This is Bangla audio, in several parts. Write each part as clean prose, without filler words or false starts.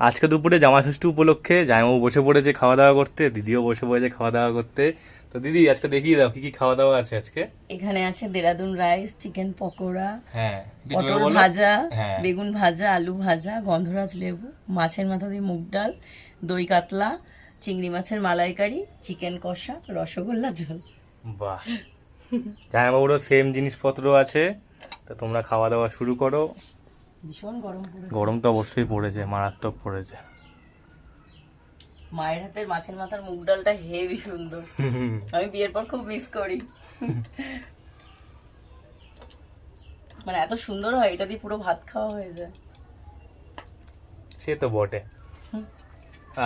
আজকে দুপুরে জামাষষ্ঠী উপলক্ষে জামাইবাবু বসে পড়েছে খাওয়া দাওয়া করতে, দিদিও বসে পড়েছে খাওয়া দাওয়া করতে। তো দিদি আজকে দেখিয়ে দাও কি কি খাওয়া দাওয়া আছে আজকে। এখানে আছে দেরাদুন রাইস, চিকেন পকোড়া, হ্যাঁ পটল ভাজা, হ্যাঁ। বেগুন ভাজা, আলু ভাজা, গন্ধরাজ লেবু, মাছের মাথা দিয়ে মুগ ডাল, দই কাতলা, চিংড়ি মাছের মালাইকারি, চিকেন কষা, রসগোল্লা ঝোল। বাহ, জামাইবাবুরও সেম জিনিসপত্র আছে। তো তোমরা খাওয়া দাওয়া শুরু করো। ভীষণ গরম পড়েছে। গরম তো অবশ্যই পড়েছে, মারাত্মক পড়েছে। মায়ের হাতের মাছের মাথার মুগ ডালটা হেভি সুন্দর, আমি বিয়ের পর খুব মিস করি। মানে এত সুন্দর হয়, এটা দিয়ে পুরো ভাত খাওয়া হয়ে যায়। সে তো বটে।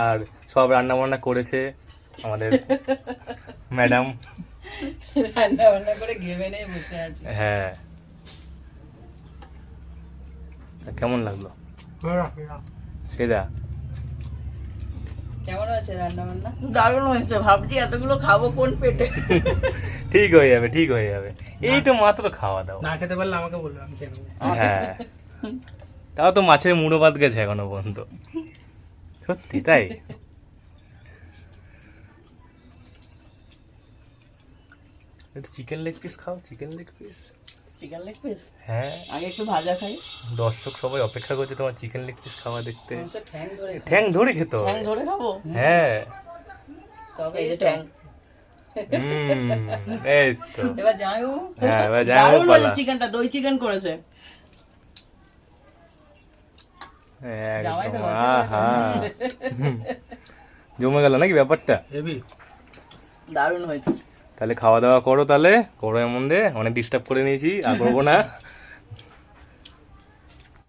আর সব রান্না বান্না করেছে আমাদের ম্যাডাম। রান্না বান্না করে ঘেমে নিয়ে বসে আছে। হ্যাঁ, তা কেমন লাগলো সেদা? কেমন আছে রান্না বান্না? দারুণ হয়েছে, ভাবছি এতগুলো খাবো কোন পেটে। ঠিক হয়ে যাবে, ঠিক হয়ে যাবে। এই তো মাত্র খাওয়া দাওয়া, না খেতে পারলে আমাকে বলবে, আমি খেয়ে নেবো। হ্যাঁ, তাও তো মাছের মুড়ো বাদ গেছে এখনো পর্যন্ত। সত্যি তাই। একটু চিকেন লেগ পিস খাও, chicken leg piece. Chicken leg piece হ্যাঁ, আগে একটু ভাজা খাই। দর্শক সবাই অপেক্ষা করছে তোমার চিকেন লেগ পিস খাওয়া দেখতে। মাংসের ঠ্যাং ধরে খাই। ঠ্যাং ধরে খেতে হবে। ঠ্যাং ধরে খাবো? হ্যাঁ, তবে এই যে ঠ্যাং। এই তো। এবার যাও। হ্যাঁ, এবার জামাইবাবু দারুণ হয়েছে পালা। চিকেনটা, দই চিকেন করেছে। জামাই তো একদম, লজ্জা করে আহা, জমে গেল নাকি ব্যাপারটা? হেবি। দারুণ হয়েছে। তাহলে খাওয়া দাওয়া করো, তাহলে করো এমন দে, অনেক ডিস্টার্ব করে নিয়েছি, আর করবো না।